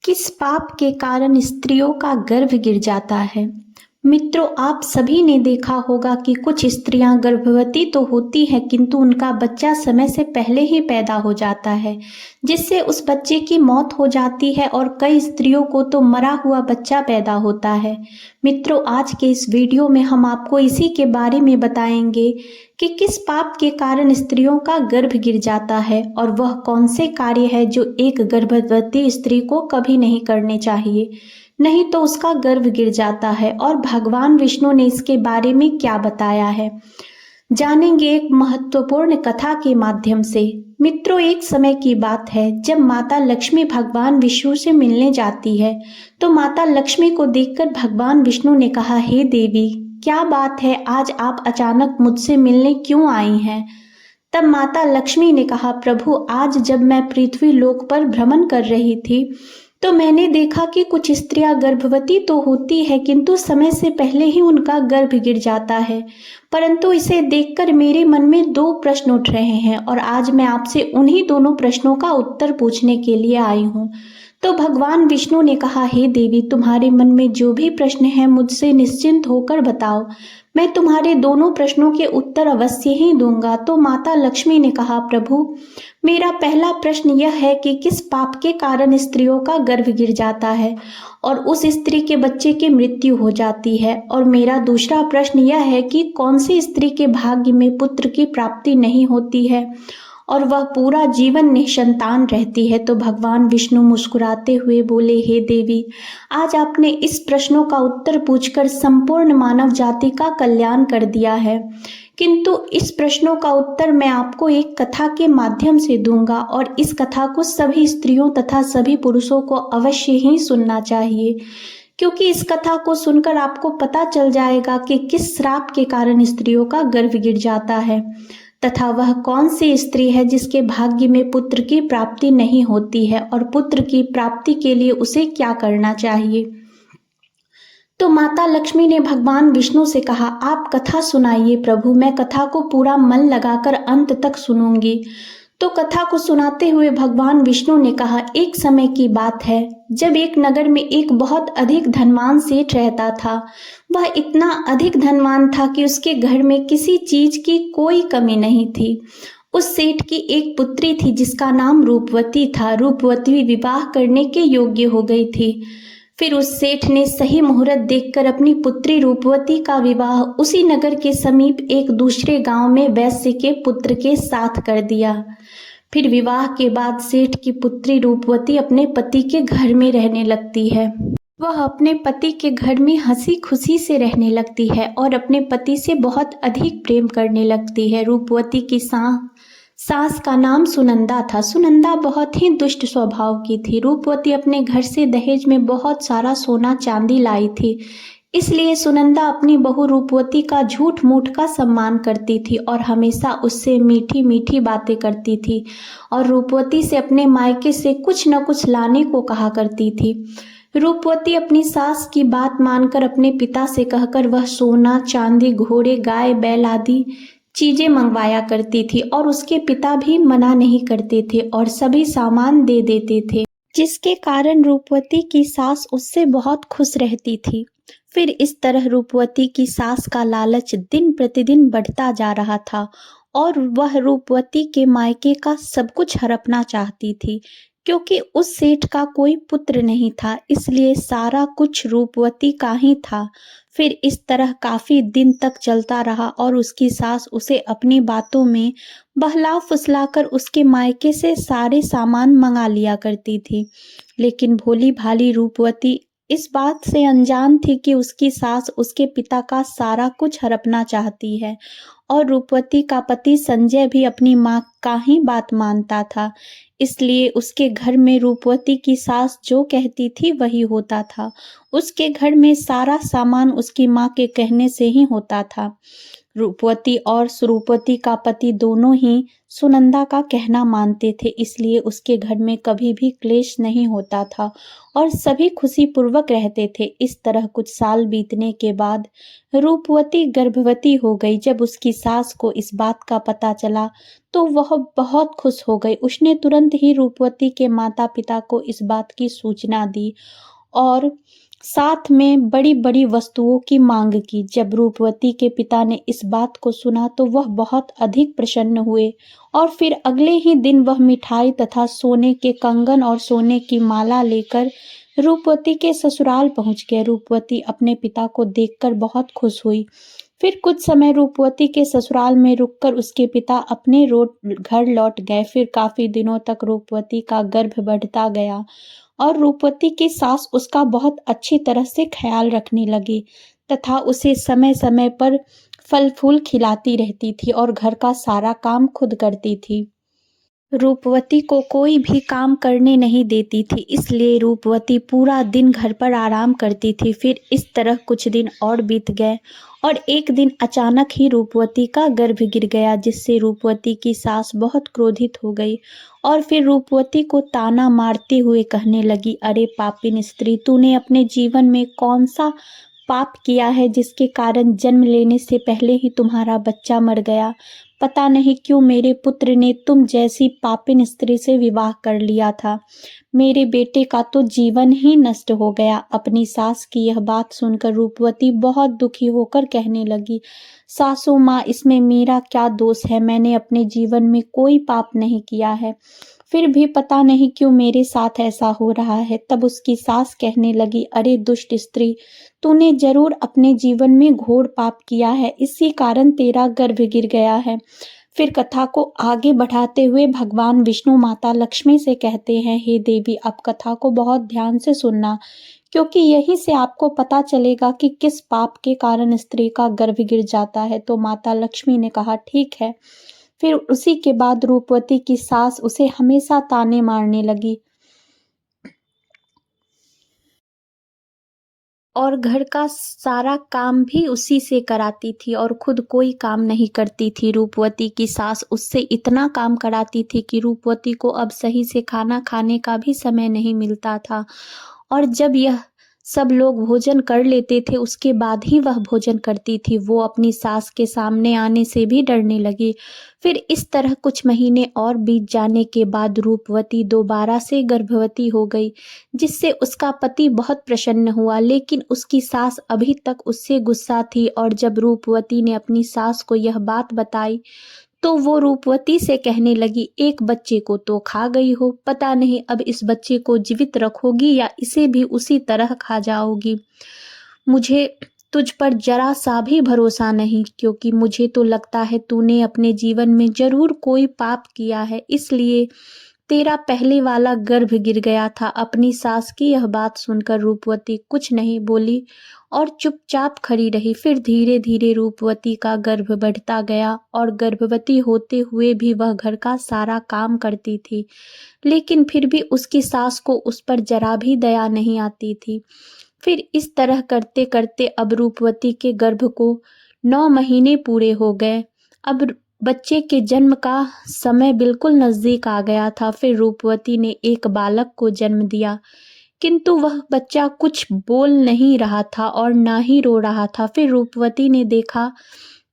किस पाप के कारण स्त्रियों का गर्भ गिर जाता है। मित्रों, आप सभी ने देखा होगा कि कुछ स्त्रियां गर्भवती तो होती हैं किंतु उनका बच्चा समय से पहले ही पैदा हो जाता है, जिससे उस बच्चे की मौत हो जाती है और कई स्त्रियों को तो मरा हुआ बच्चा पैदा होता है। मित्रों, आज के इस वीडियो में हम आपको इसी के बारे में बताएंगे कि किस पाप के कारण स्त्रियों का गर्भ गिर जाता है और वह कौन से कार्य है जो एक गर्भवती स्त्री को कभी नहीं करने चाहिए, नहीं तो उसका गर्भ गिर जाता है और भगवान विष्णु ने इसके बारे में क्या बताया है, जानेंगे एक महत्वपूर्ण कथा के माध्यम से। मित्रों, एक समय की बात है जब माता लक्ष्मी भगवान विष्णु से मिलने जाती है तो माता लक्ष्मी को देखकर भगवान विष्णु ने कहा, हे देवी, क्या बात है, आज आप अचानक मुझसे मिलने क्यों आई हैं। तब माता लक्ष्मी ने कहा, प्रभु, आज जब मैं पृथ्वी लोक पर भ्रमण कर रही थी तो मैंने देखा कि कुछ स्त्रियां गर्भवती तो होती है किंतु समय से पहले ही उनका गर्भ गिर जाता है। परंतु इसे देखकर मेरे मन में दो प्रश्न उठ रहे हैं और आज मैं आपसे उन्हीं दोनों प्रश्नों का उत्तर पूछने के लिए आई हूँ। तो भगवान विष्णु ने कहा, हे देवी, तुम्हारे मन में जो भी प्रश्न है मुझसे निश्चिंत होकर बताओ, मैं तुम्हारे दोनों प्रश्नों के उत्तर अवश्य ही दूंगा। तो माता लक्ष्मी ने कहा, प्रभु, मेरा पहला प्रश्न यह है कि किस पाप के कारण स्त्रियों का गर्भ गिर जाता है और उस स्त्री के बच्चे की मृत्यु हो जाती है, और मेरा दूसरा प्रश्न यह है कि कौन सी स्त्री के भाग्य में पुत्र की प्राप्ति नहीं होती है और वह पूरा जीवन निसंतान रहती है। तो भगवान विष्णु मुस्कुराते हुए बोले, हे देवी, आज आपने इस प्रश्नों का उत्तर पूछकर संपूर्ण मानव जाति का कल्याण कर दिया है, किंतु इस प्रश्नों का उत्तर मैं आपको एक कथा के माध्यम से दूंगा और इस कथा को सभी स्त्रियों तथा सभी पुरुषों को अवश्य ही सुनना चाहिए, क्योंकि इस कथा को सुनकर आपको पता चल जाएगा कि किस श्राप के कारण स्त्रियों का गर्भ गिर जाता है तथा वह कौन सी स्त्री है जिसके भाग्य में पुत्र की प्राप्ति नहीं होती है और पुत्र की प्राप्ति के लिए उसे क्या करना चाहिए। तो माता लक्ष्मी ने भगवान विष्णु से कहा, आप कथा सुनाइए प्रभु, मैं कथा को पूरा मन लगाकर अंत तक सुनूंगी। तो कथा को सुनाते हुए भगवान विष्णु ने कहा, एक समय की बात है जब एक नगर में एक बहुत अधिक धनवान सेठ रहता था। वह इतना अधिक धनवान था कि उसके घर में किसी चीज की कोई कमी नहीं थी। उस सेठ की एक पुत्री थी जिसका नाम रूपवती था। रूपवती विवाह करने के योग्य हो गई थी। फिर उस सेठ ने सही मुहूर्त देखकर अपनी पुत्री रूपवती का विवाह उसी नगर के समीप एक दूसरे गांव में वैश्य के पुत्र के साथ कर दिया। फिर विवाह के बाद सेठ की पुत्री रूपवती अपने पति के घर में रहने लगती है। वह अपने पति के घर में हंसी खुशी से रहने लगती है और अपने पति से बहुत अधिक प्रेम करने लगती है। रूपवती की सास का नाम सुनंदा था। सुनंदा बहुत ही दुष्ट स्वभाव की थी। रूपवती अपने घर से दहेज में बहुत सारा सोना चांदी लाई थी, इसलिए सुनंदा अपनी बहू रूपवती का झूठ मूठ का सम्मान करती थी और हमेशा उससे मीठी मीठी बातें करती थी और रूपवती से अपने मायके से कुछ न कुछ लाने को कहा करती थी। रूपवती अपनी सास की बात मानकर अपने पिता से कहकर वह सोना चांदी, घोड़े, गाय, बैल आदि चीजें मंगवाया करती थी और उसके पिता भी मना नहीं करते थे और सभी सामान दे देते थे, जिसके कारण रूपवती की सास उससे बहुत खुश रहती थी। फिर इस तरह रूपवती की सास का लालच दिन प्रतिदिन बढ़ता जा रहा था और वह रूपवती के मायके का सब कुछ हड़पना चाहती थी। क्योंकि उस सेठ का कोई पुत्र नहीं था, इसलिए सारा कुछ रूपवती का ही था। फिर इस तरह काफी दिन तक चलता रहा और उसकी सास उसे अपनी बातों में बहला फुसलाकर उसके मायके से सारे सामान मंगा लिया करती थी। लेकिन भोली भाली रूपवती इस बात से अनजान थी कि उसकी सास उसके पिता का सारा कुछ हड़पना चाहती है और रूपवती का पति संजय भी अपनी माँ का ही बात मानता था, इसलिए उसके घर में रूपवती की सास जो कहती थी वही होता था। उसके घर में सारा सामान उसकी माँ के कहने से ही होता था। रूपवती और सुरूपवती का पति दोनों ही सुनंदा का कहना मानते थे, इसलिए उसके घर में कभी भी क्लेश नहीं होता था और सभी खुशीपूर्वक रहते थे। इस तरह कुछ साल बीतने के बाद रूपवती गर्भवती हो गई। जब उसकी सास को इस बात का पता चला तो वह बहुत खुश हो गई। उसने तुरंत ही रूपवती के माता-पिता को इस बात की सूचना दी और साथ में बड़ी-बड़ी वस्तुओं की मांग की। जब रूपवती के पिता ने इस बात को सुना तो वह बहुत अधिक प्रसन्न हुए और फिर अगले ही दिन वह मिठाई तथा सोने के कंगन और सोने की माला लेकर रूपवती के ससुराल पहुंच गए। रूपवती अपने पिता को देखकर बहुत खुश हुई। फिर कुछ समय रूपवती के ससुराल में रुककर उसके पिता अपने घर लौट गए। फिर काफी दिनों तक रूपवती का गर्भ बढ़ता गया और रूपवती की सास उसका बहुत अच्छी तरह से ख्याल रखने लगी तथा उसे समय समय पर फल फूल खिलाती रहती थी और घर का सारा काम खुद करती थी। रूपवती को कोई भी काम करने नहीं देती थी, इसलिए रूपवती पूरा दिन घर पर आराम करती थी। फिर इस तरह कुछ दिन और बीत गए और एक दिन अचानक ही रूपवती का गर्भ गिर गया, जिससे रूपवती की सास बहुत क्रोधित हो गई और फिर रूपवती को ताना मारते हुए कहने लगी, अरे पापिन स्त्री, तूने अपने जीवन में कौन सा पाप किया है जिसके कारण जन्म लेने से पहले ही तुम्हारा बच्चा मर गया। पता नहीं क्यों मेरे पुत्र ने तुम जैसी पापिन स्त्री से विवाह कर लिया था। मेरे बेटे का तो जीवन ही नष्ट हो गया। अपनी सास की यह बात सुनकर रूपवती बहुत दुखी होकर कहने लगी, सासू माँ, इसमें मेरा क्या दोष है? मैंने अपने जीवन में कोई पाप नहीं किया है, फिर भी पता नहीं क्यों मेरे साथ ऐसा हो रहा है। तब उसकी सास कहने लगी, अरे दुष्ट स्त्री, तूने जरूर अपने जीवन में घोर पाप किया है, इसी कारण तेरा गर्भ गिर गया है। फिर कथा को आगे बढ़ाते हुए भगवान विष्णु माता लक्ष्मी से कहते हैं, हे देवी, अब कथा को बहुत ध्यान से सुनना, क्योंकि यहीं से आपको पता चलेगा कि किस पाप के कारण स्त्री का गर्भ गिर जाता है। तो माता लक्ष्मी ने कहा, ठीक है। फिर उसी के बाद रूपवती की सास उसे हमेशा ताने मारने लगी और घर का सारा काम भी उसी से कराती थी और खुद कोई काम नहीं करती थी। रूपवती की सास उससे इतना काम कराती थी कि रूपवती को अब सही से खाना खाने का भी समय नहीं मिलता था और जब यह सब लोग भोजन कर लेते थे उसके बाद ही वह भोजन करती थी। वो अपनी सास के सामने आने से भी डरने लगी। फिर इस तरह कुछ महीने और बीत जाने के बाद रूपवती दोबारा से गर्भवती हो गई, जिससे उसका पति बहुत प्रसन्न हुआ, लेकिन उसकी सास अभी तक उससे गुस्सा थी और जब रूपवती ने अपनी सास को यह बात बताई तो वो रूपवती से कहने लगी, एक बच्चे को तो खा गई हो, पता नहीं अब इस बच्चे को जीवित रखोगी या इसे भी उसी तरह खा जाओगी। मुझे तुझ पर जरा सा भी भरोसा नहीं, क्योंकि मुझे तो लगता है तूने अपने जीवन में जरूर कोई पाप किया है, इसलिए तेरा पहले वाला गर्भ गिर गया था। अपनी सास की यह बात सुनकर रूपवती कुछ नहीं बोली और चुपचाप खड़ी रही। फिर धीरे धीरे रूपवती का गर्भ बढ़ता गया और गर्भवती होते हुए भी वह घर का सारा काम करती थी, लेकिन फिर भी उसकी सास को उस पर जरा भी दया नहीं आती थी। फिर इस तरह करते करते अब रूपवती के गर्भ को 9 महीने पूरे हो गए। अब बच्चे के जन्म का समय बिल्कुल नजदीक आ गया था। फिर रूपवती ने एक बालक को जन्म दिया, किंतु वह बच्चा कुछ बोल नहीं रहा था और ना ही रो रहा था। फिर रूपवती ने देखा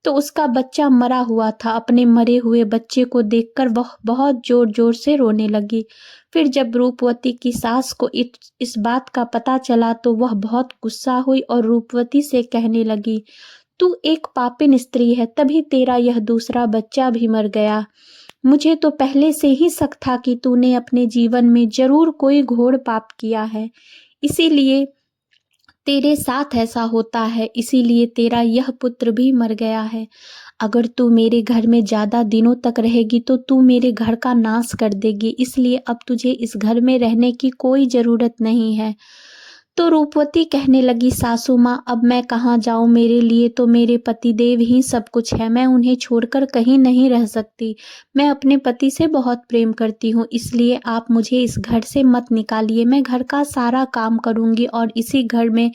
तो उसका बच्चा मरा हुआ था। अपने मरे हुए बच्चे को देखकर वह बहुत जोर जोर से रोने लगी। फिर जब रूपवती की सास को इस बात का पता चला तो वह बहुत गुस्सा हुई और रूपवती से कहने लगी, तू एक पापिन स्त्री है, तभी तेरा यह दूसरा बच्चा भी मर गया। मुझे तो पहले से ही शक था कि तूने अपने जीवन में जरूर कोई घोर पाप किया है, इसीलिए तेरे साथ ऐसा होता है, इसीलिए तेरा यह पुत्र भी मर गया है। अगर तू मेरे घर में ज्यादा दिनों तक रहेगी तो तू मेरे घर का नाश कर देगी, इसलिए अब तुझे इस घर में रहने की कोई जरूरत नहीं है। तो रूपवती कहने लगी, सासू माँ अब मैं कहाँ जाऊँ, मेरे लिए तो मेरे पतिदेव ही सब कुछ है, मैं उन्हें छोड़कर कहीं नहीं रह सकती। मैं अपने पति से बहुत प्रेम करती हूँ, इसलिए आप मुझे इस घर से मत निकालिए। मैं घर का सारा काम करूँगी और इसी घर में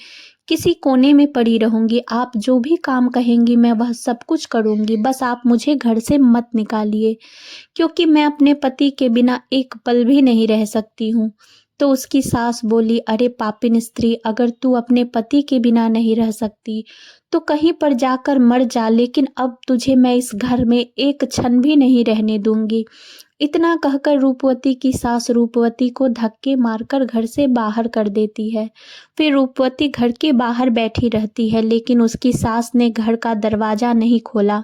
किसी कोने में पड़ी रहूँगी। आप जो भी काम कहेंगी मैं वह सब कुछ करूँगी, बस आप मुझे घर से मत निकालिए, क्योंकि मैं अपने पति के बिना एक पल भी नहीं रह सकती हूँ। तो उसकी सास बोली, अरे पापिन स्त्री, अगर तू अपने पति के बिना नहीं रह सकती तो कहीं पर जाकर मर जा, लेकिन अब तुझे मैं इस घर में एक क्षण भी नहीं रहने दूंगी। इतना कहकर रूपवती की सास रूपवती को धक्के मारकर घर से बाहर कर देती है। फिर रूपवती घर के बाहर बैठी रहती है, लेकिन उसकी सास ने घर का दरवाजा नहीं खोला।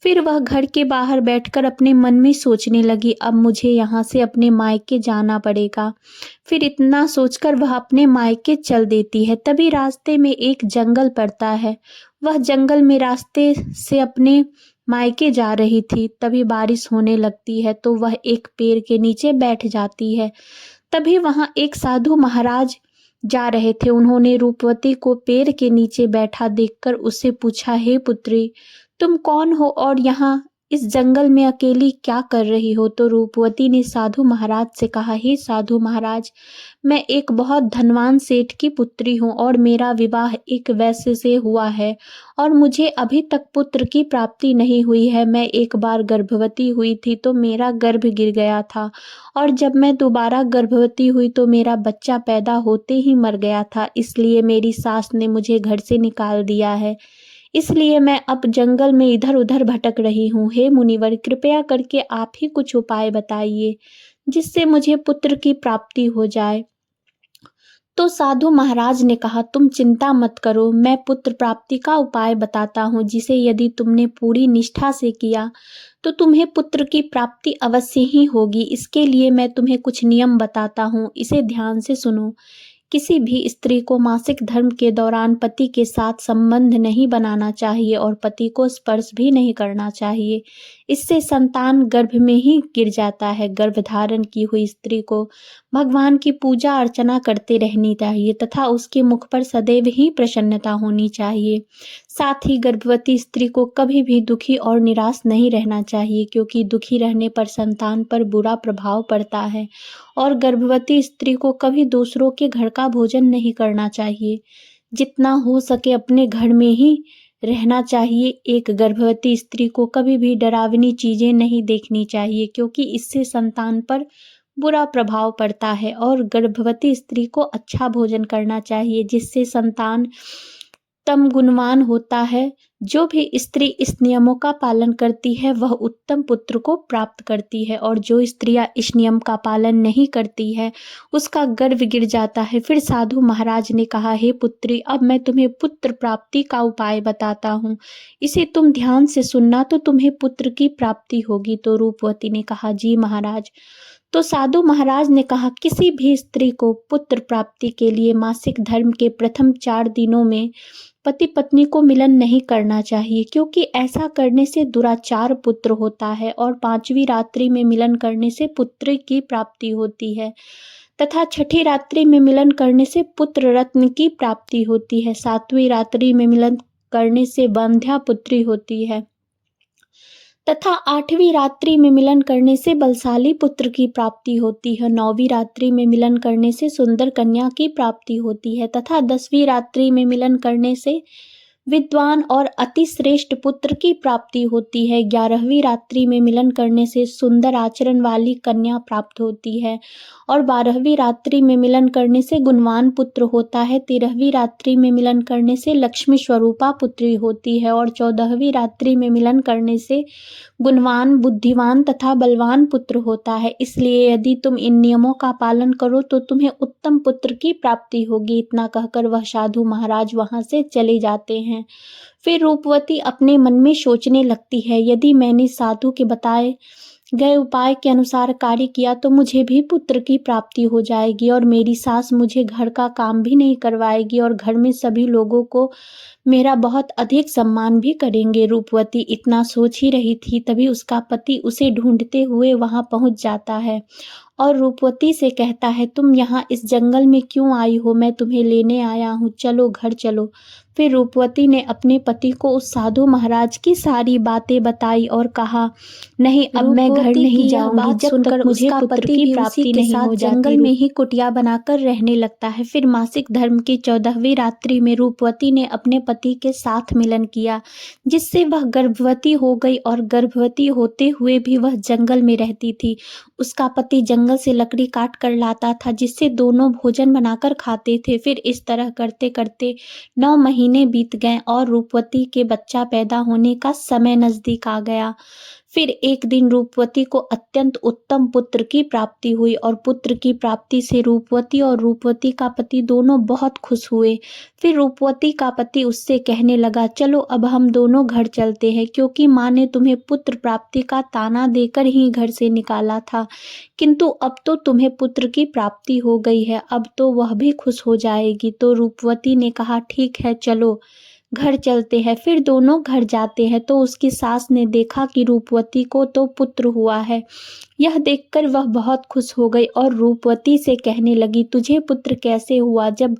फिर वह घर के बाहर बैठकर अपने मन में सोचने लगी, अब मुझे यहाँ से अपने मायके जाना पड़ेगा। फिर इतना सोचकर वह अपने मायके चल देती है। तभी रास्ते में एक जंगल पड़ता है। वह जंगल में रास्ते से अपने मायके जा रही थी। तभी बारिश होने लगती है, तो वह एक पेड़ के नीचे बैठ जाती है। तभी वहां एक साधु महाराज जा रहे थे। उन्होंने रूपवती को पेड़ के नीचे बैठा देखकर उससे पूछा, हे पुत्री, तुम कौन हो और यहाँ इस जंगल में अकेली क्या कर रही हो? तो रूपवती ने साधु महाराज से कहा, हे साधु महाराज, मैं एक बहुत धनवान सेठ की पुत्री हूँ और मेरा विवाह एक वैश्य से हुआ है और मुझे अभी तक पुत्र की प्राप्ति नहीं हुई है। मैं एक बार गर्भवती हुई थी तो मेरा गर्भ गिर गया था और जब मैं दोबारा गर्भवती हुई तो मेरा बच्चा पैदा होते ही मर गया था, इसलिए मेरी सास ने मुझे घर से निकाल दिया है। इसलिए मैं अब जंगल में इधर उधर भटक रही हूँ। हे मुनिवर, कृपया करके आप ही कुछ उपाय बताइए जिससे मुझे पुत्र की प्राप्ति हो जाए। तो साधु महाराज ने कहा, तुम चिंता मत करो, मैं पुत्र प्राप्ति का उपाय बताता हूँ, जिसे यदि तुमने पूरी निष्ठा से किया तो तुम्हें पुत्र की प्राप्ति अवश्य ही होगी। इसके लिए मैं तुम्हें कुछ नियम बताता हूँ, इसे ध्यान से सुनो। किसी भी स्त्री को मासिक धर्म के दौरान पति के साथ संबंध नहीं बनाना चाहिए और पति को स्पर्श भी नहीं करना चाहिए। इससे संतान गर्भ में ही गिर जाता है। गर्भधारण की हुई स्त्री को भगवान की पूजा अर्चना करते रहनी चाहिए तथा उसके मुख पर सदैव ही प्रसन्नता होनी चाहिए। साथ ही गर्भवती स्त्री को कभी भी दुखी और निराश नहीं रहना चाहिए, क्योंकि दुखी रहने पर संतान पर बुरा प्रभाव पड़ता है। और गर्भवती स्त्री को कभी दूसरों के घर का भोजन नहीं करना चाहिए। जितना हो सके अपने घर में ही रहना चाहिए। एक गर्भवती स्त्री को कभी भी डरावनी चीजें नहीं देखनी चाहिए, क्योंकि इससे संतान पर बुरा प्रभाव पड़ता है। और गर्भवती स्त्री को अच्छा भोजन करना चाहिए, जिससे संतान उत्तम गुणवान होता है। जो भी स्त्री इस नियमों का पालन करती है वह उत्तम पुत्र को प्राप्त करती है, और जो स्त्रियां इस नियम का पालन नहीं करती है उसका गर्भ गिर जाता है। फिर साधु महाराज ने कहा, हे पुत्री, अब मैं तुम्हें पुत्र प्राप्ति का उपाय बताता हूँ, इसे तुम ध्यान से सुनना तो तुम्हें पुत्र की प्राप्ति होगी। तो रूपवती ने कहा, जी महाराज। तो साधु महाराज ने कहा, किसी भी स्त्री को पुत्र प्राप्ति के लिए मासिक धर्म के प्रथम 4 दिनों में पति पत्नी को मिलन नहीं करना चाहिए, क्योंकि ऐसा करने से दुराचार पुत्र होता है। और 5वीं रात्रि में मिलन करने से पुत्र की प्राप्ति होती है तथा 6ठी रात्रि में मिलन करने से पुत्र रत्न की प्राप्ति होती है। 7वीं रात्रि में मिलन करने से बंध्या पुत्री होती है तथा 8वीं रात्रि में मिलन करने से बलशाली पुत्र की प्राप्ति होती है। 9वीं रात्रि में मिलन करने से सुंदर कन्या की प्राप्ति होती है तथा 10वीं रात्रि में मिलन करने से विद्वान और अति श्रेष्ठ पुत्र की प्राप्ति होती है। 11वीं रात्रि में मिलन करने से सुंदर आचरण वाली कन्या प्राप्त होती है और 12वीं रात्रि में मिलन करने से गुणवान पुत्र होता है। 13वीं रात्रि में मिलन करने से लक्ष्मी स्वरूपा पुत्री होती है और 14वीं रात्रि में मिलन करने से गुणवान, बुद्धिवान तथा बलवान पुत्र होता है। इसलिए यदि तुम इन नियमों का पालन करो तो तुम्हें उत्तम पुत्र की प्राप्ति होगी। इतना कहकर वह साधु महाराज वहां से चले जाते हैं। फिर रूपवती अपने मन में सोचने लगती है, यदि मैंने साधु के बताए गए उपाय के अनुसार कार्य किया तो मुझे भी पुत्र की प्राप्ति हो जाएगी और मेरी सास मुझे घर का काम भी नहीं करवाएगी और घर में सभी लोगों को मेरा बहुत अधिक सम्मान भी करेंगे। रूपवती इतना सोच ही रही थी, तभी उसका पति उसे ढूंढते हुए वहां पहुंच जाता है और रूपवती से कहता है, तुम यहाँ इस जंगल में क्यों आई हो? मैं तुम्हें लेने आया हूँ, चलो घर चलो। फिर रूपवती ने अपने पति को उस साधु महाराज की सारी बातें बताई और कहा, नहीं, अब मैं घर नहीं जाऊंगी जब तक मुझे पुत्र की प्राप्ति नहीं हो जाती। जंगल में ही कुटिया बनाकर रहने लगता है। फिर मासिक धर्म की 14वीं रात्रि में रूपवती ने अपने पति के साथ मिलन किया, जिससे वह गर्भवती हो गई और गर्भवती होते हुए भी वह जंगल में रहती थी। उसका पति जंगल से लकड़ी काट कर लाता था, जिससे दोनों भोजन बनाकर खाते थे। फिर इस तरह करते करते 9 महीने बीत गए और रूपवती के बच्चा पैदा होने का समय नजदीक आ गया। फिर एक दिन रूपवती को अत्यंत उत्तम पुत्र की प्राप्ति हुई और पुत्र की प्राप्ति से रूपवती और रूपवती का पति दोनों बहुत खुश हुए। फिर रूपवती का पति उससे कहने लगा, चलो अब हम दोनों घर चलते हैं, क्योंकि माँ ने तुम्हें पुत्र प्राप्ति का ताना देकर ही घर से निकाला था, किंतु अब तो तुम्हें पुत्र की प्राप्ति हो गई है, अब तो वह भी खुश हो जाएगी। तो रूपवती ने कहा, ठीक है, चलो घर चलते हैं। फिर दोनों घर जाते हैं तो उसकी सास ने देखा कि रूपवती को तो पुत्र हुआ है। यह देखकर वह बहुत खुश हो गई और रूपवती से कहने लगी, तुझे पुत्र कैसे हुआ? जब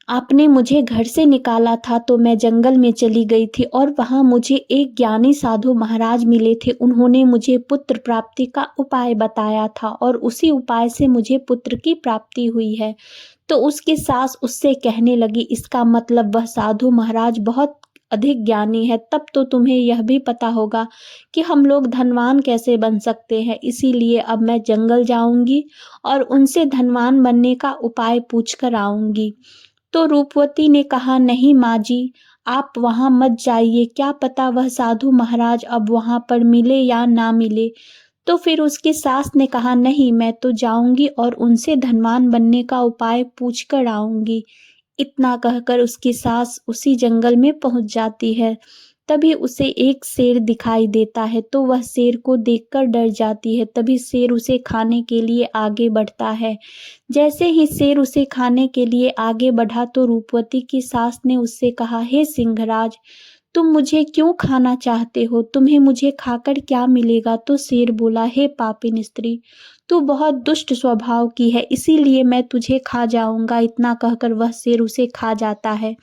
आपने मुझे घर से निकाला था तो मैं जंगल में चली गई थी और वहां मुझे एक ज्ञानी साधु महाराज मिले थे। उन्होंने मुझे पुत्र प्राप्ति का उपाय बताया था और उसी उपाय से मुझे पुत्र की प्राप्ति हुई है। तो उसकी सास उससे कहने लगी, इसका मतलब वह साधु महाराज बहुत अधिक ज्ञानी है। तब तो तुम्हें यह भी पता होगा कि हम लोग धनवान कैसे बन सकते हैं। इसीलिए अब मैं जंगल जाऊंगी और उनसे धनवान बनने का उपाय पूछ कर आऊंगी। तो रूपवती ने कहा, नहीं माँ जी, आप वहां मत जाइए, क्या पता वह साधु महाराज अब वहां पर मिले या ना मिले। तो फिर उसकी सास ने कहा, नहीं, मैं तो जाऊंगी और उनसे धनवान बनने का उपाय पूछ कर आऊंगी। इतना कहकर उसकी सास उसी जंगल में पहुंच जाती है। तभी उसे एक शेर दिखाई देता है, तो वह शेर को देखकर डर जाती है। तभी शेर उसे खाने के लिए आगे बढ़ता है। जैसे ही शेर उसे खाने के लिए आगे बढ़ा तो रूपवती की सास ने उससे कहा, हे सिंहराज, तुम मुझे क्यों खाना चाहते हो? तुम्हें मुझे खाकर क्या मिलेगा? तो शेर बोला, हे पापिन स्त्री, तू बहुत दुष्ट स्वभाव की है, इसीलिए मैं तुझे खा जाऊंगा। इतना कहकर वह शेर उसे खा जाता है।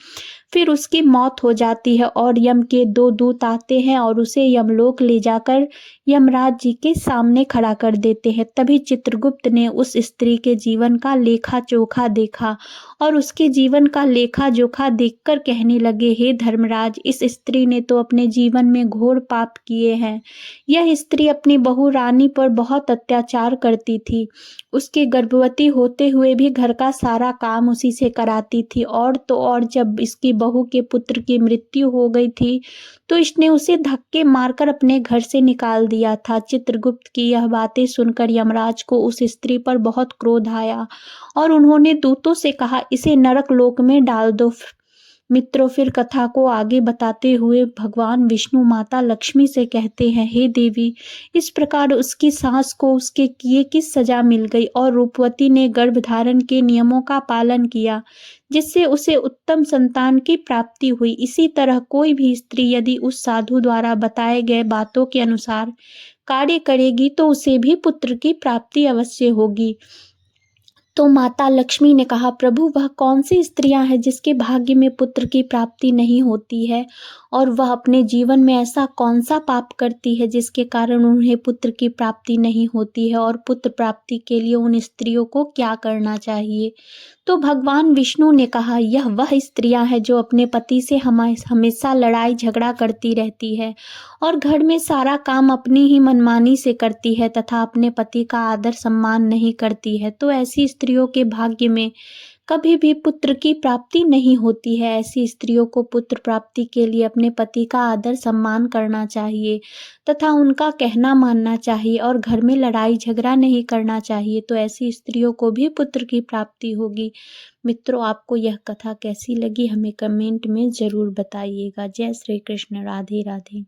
फिर उसकी मौत हो जाती है और यम के 2 दूत आते हैं और उसे यमलोक ले जाकर यमराज जी के सामने खड़ा कर देते हैं। तभी चित्रगुप्त ने उस स्त्री के जीवन का लेखा जोखा देखा और उसके जीवन का लेखा जोखा देखकर कहने लगे, हे धर्मराज, इस स्त्री ने तो अपने जीवन में घोर पाप किए हैं। यह स्त्री अपनी बहू रानी पर बहुत अत्याचार करती थी। उसके गर्भवती होते हुए भी घर का सारा काम उसी से कराती थी। और तो और जब इसकी बहू के पुत्र की मृत्यु हो गई थी तो इसने उसे धक्के मारकर अपने घर से निकाल दिया था। चित्रगुप्त की यह बातें सुनकर यमराज को उस स्त्री पर बहुत क्रोध आया और उन्होंने दूतों से कहा, इसे नरक लोक में डाल दो। मित्रों, फिर कथा को आगे बताते हुए भगवान विष्णु माता लक्ष्मी से कहते हैं, हे देवी, इस प्रकार उसकी सास को उसके किए की सजा मिल गई और रूपवती ने गर्भधारण के नियमों का पालन किया, जिससे उसे उत्तम संतान की प्राप्ति हुई। इसी तरह कोई भी स्त्री यदि उस साधु द्वारा बताए गए बातों के अनुसार कार्य करेगी तो उसे भी पुत्र की प्राप्ति अवश्य होगी। तो माता लक्ष्मी ने कहा, प्रभु, वह कौन सी स्त्रियां हैं जिसके भाग्य में पुत्र की प्राप्ति नहीं होती है, और वह अपने जीवन में ऐसा कौन सा पाप करती है जिसके कारण उन्हें पुत्र की प्राप्ति नहीं होती है, और पुत्र प्राप्ति के लिए उन स्त्रियों को क्या करना चाहिए। तो भगवान विष्णु ने कहा, यह वह स्त्रियां हैं जो अपने पति से हमेशा लड़ाई झगड़ा करती रहती है और घर में सारा काम अपनी ही मनमानी से करती है तथा अपने पति का आदर सम्मान नहीं करती है। तो ऐसी स्त्रियों के भाग्य में कभी भी पुत्र की प्राप्ति नहीं होती है। ऐसी स्त्रियों को पुत्र प्राप्ति के लिए अपने पति का आदर सम्मान करना चाहिए तथा उनका कहना मानना चाहिए और घर में लड़ाई झगड़ा नहीं करना चाहिए, तो ऐसी स्त्रियों को भी पुत्र की प्राप्ति होगी। मित्रों, आपको यह कथा कैसी लगी हमें कमेंट में ज़रूर बताइएगा। जय श्री कृष्ण, राधे राधे।